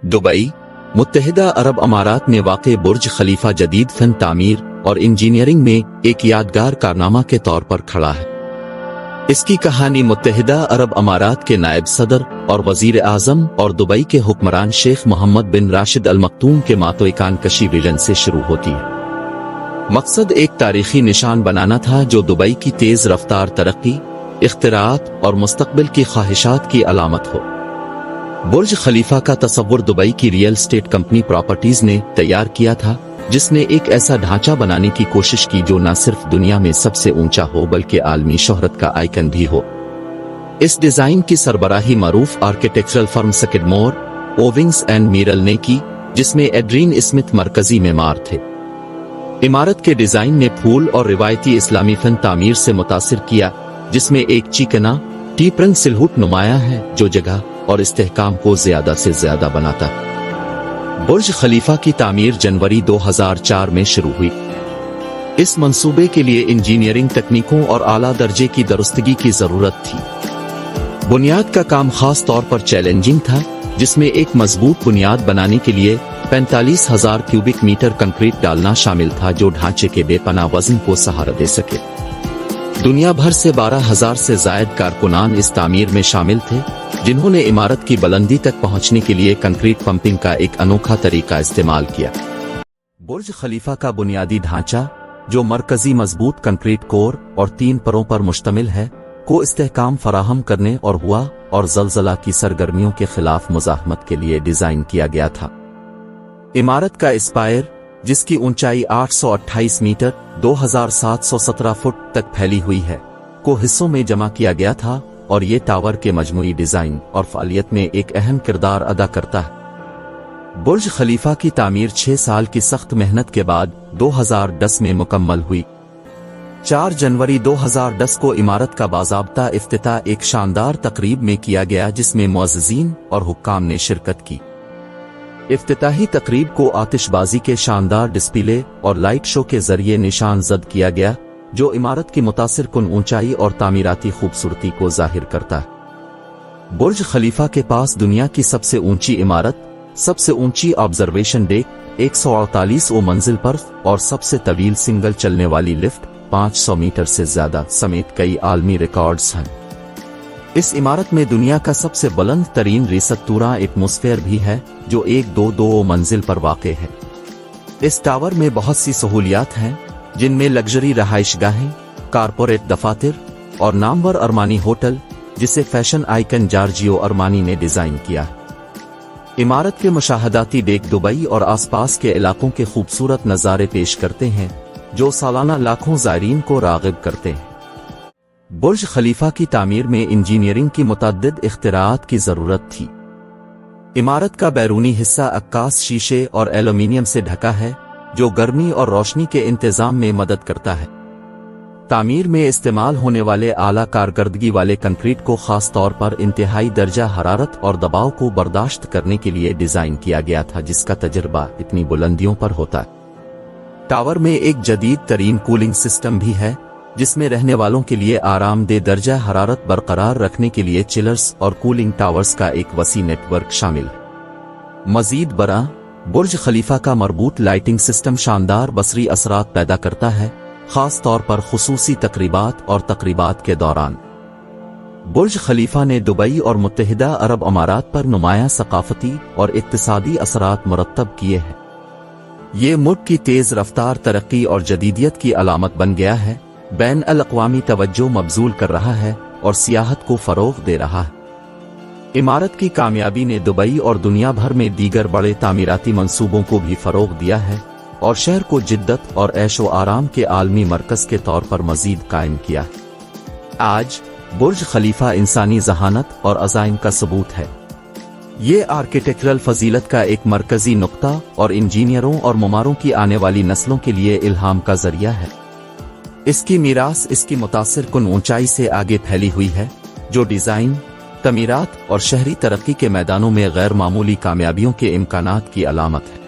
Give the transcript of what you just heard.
Dubai, मुत्तहिदा अरब अमारात में वाक़ बुर्ज खलीफा जदीद फन तामीर और इंजीनियरिंग में एक यादगार कारनामा के तौर पर खड़ा है। इसकी कहानी मुत्तहिदा अरब अमारात के नायब सदर और वजीर आज़म और दुबई के हुक्मरान शेख मोहम्मद बिन राशिद अल मक्तूम के मातोइकान कशी विजन से शुरू होती है। मकसद एक तारीखी निशान बनाना था जो दुबई की तेज रफ्तार तरक्की, इख्तिरात और मुस्तकबिल की ख्वाहिशात की अलामत हो। बुर्ज खलीफा का तस्वुर दुबई की रियल स्टेट कंपनी प्रॉपर्टीज ने तैयार किया था, जिसने एक ऐसा ढांचा बनाने की कोशिश की जो न सिर्फ दुनिया में सबसे ऊंचा हो बल्कि आलमी शोहरत का आइकन भी हो। इस डिजाइन की सरबराही मारूफ architectural firm Skidmore, Owings and Merrill ने की, जिसमें एड्रीन स्मिथ मरकजी मेमार थे। इमारत के डिजाइन ने फूल और रिवायती इस्लामी फन तामीर से मुतासिर किया, जिसमें एक चिकना टीप रंग सिलहुट नुमाया है जो जगह और इस्तेहकाम को ज्यादा से ज्यादा बनाता है। बुर्ज खलीफा की तामीर जनवरी 2004 में शुरू हुई। इस मंसूबे के लिए इंजीनियरिंग तकनीकों और आला दर्जे की दुरुस्तगी की जरूरत थी। बुनियाद का काम खास तौर पर चैलेंजिंग था, जिसमें एक मजबूत बुनियाद बनाने के लिए 45,000 क्यूबिक मीटर कंक्रीट डालना शामिल था, जो ढांचे के बेपनाह वजन को सहारा दे सके। दुनिया भर से 12,000 से जायद कारकुनान इस तामीर में शामिल थे, जिन्होंने इमारत की बुलंदी तक पहुंचने के लिए कंक्रीट पंपिंग का एक अनोखा तरीका इस्तेमाल किया। बुर्ज खलीफा का बुनियादी ढांचा, जो मरकजी मजबूत कंक्रीट कोर और 3 परों पर मुश्तमिल है, को इस्तेहकाम फराहम करने और हुआ और जलजला की सरगर्मियों के खिलाफ मुजाहमत के लिए डिजाइन किया गया था। इमारत का स्पायर, जिसकी ऊंचाई 828 मीटर 2717 फुट तक फैली हुई है, को हिस्सों में जमा किया गया था और ये टावर के मजमूई डिजाइन और फालियत में एक अहम किरदार अदा करता है। बुर्ज खलीफा की तामीर 6 साल की सख्त मेहनत के बाद 2010 में मुकम्मल हुई। 4 जनवरी 2010 को इमारत का बाज़ाब्ता इफ्तिताह एक शानदार तकरीब में किया गया, जिसमें मुअज़्ज़िज़ीन और हुक्काम ने शिरकत की। इफ्तिताही तकरीब को आतिशबाजी के शानदार डिस्प्ले और लाइट शो के जरिए निशान जद किया गया, जो इमारत की मुतासिर कुन ऊंचाई और तामीराती खूबसूरती को जाहिर करता है। बुर्ज खलीफा के पास दुनिया की सबसे ऊंची इमारत, सबसे ऊंची ऑब्जर्वेशन डेक 148 मंजिल पर और सबसे तवील सिंगल चलने वाली लिफ्ट 500 मीटर से ज्यादा समेत कई आलमी रिकॉर्ड्स हैं। इस इमारत में दुनिया का सबसे बुलंद तरीन रिसतूरा एटमॉस्फेयर भी है, जो 122 मंजिल पर वाक़ है। इस टावर में बहुत सी सहूलियात हैं, जिनमें लग्जरी रहाइशगाहें, कारपोरेट दफातर और नामवर अरमानी होटल, जिसे फैशन आइकन जॉर्जियो अरमानी ने डिजाइन किया। इमारत के मुशाहदाती डेक दुबई और आसपास के इलाकों के खूबसूरत नज़ारे पेश करते हैं, जो सालाना लाखों ज़ायरीन को राग़िब करते हैं। बुर्ज खलीफा की तामीर में इंजीनियरिंग की मुतअद्दिद इख्तिराआत की जरूरत थी। इमारत का बैरूनी हिस्सा अक्कास शीशे और एल्यूमीनियम से ढका है, जो गर्मी और रोशनी के इंतजाम में मदद करता है। तामीर में इस्तेमाल होने वाले आला कारकर्दगी वाले कंक्रीट को खास तौर पर इंतहाई दर्जा हरारत और दबाव को बर्दाश्त करने के लिए डिजाइन किया गया था, जिसका तजर्बा इतनी बुलंदियों पर होता है। टावर में एक जदीद तरीन कूलिंग सिस्टम भी है, जिसमें रहने वालों के लिए आरामदेह दर्जा हरारत बरकरार रखने के लिए चिलर्स और कूलिंग टावर्स का एक वसी नेटवर्क शामिल है। मजीद बरा, बुर्ज खलीफा का मरबूत लाइटिंग सिस्टम शानदार बसरी असरात पैदा करता है, खास तौर पर खुसूसी तकरीबात और तकरीबात के दौरान। बुर्ज खलीफा ने दुबई और मुत्तहिदा अरब अमारात पर नुमाया सकाफती और इक्तिसादी असरात मुरत्तब किए हैं। ये मुल्क की तेज रफ्तार तरक्की और जदीदियत की अलामत बन गया है, बैन अल अक़वामी तवज्जो मबजूल कर रहा है और सियाहत को फरोग़ दे रहा है। इमारत की कामयाबी ने दुबई और दुनिया भर में दीगर बड़े तामीराती मंसूबों को भी फरोग़ दिया है और शहर को जिद्दत और ऐशो आराम के आलमी मरकज के तौर पर मजीद कायम किया। आज बुर्ज खलीफा इंसानी जहानत और अज़ाइम का सबूत है। ये आर्किटेक्चरल फजीलत का एक मरकजी नुक्ता और इंजीनियरों और मुमारों की आने वाली नस्लों के लिए इल्हाम का जरिया है। इसकी मीरास इसकी मुतासिर कुन ऊंचाई से आगे फैली हुई है, जो डिजाइन, तमीरात और शहरी तरक्की के मैदानों में गैर मामूली कामयाबियों के इम्कानात की अलामत है।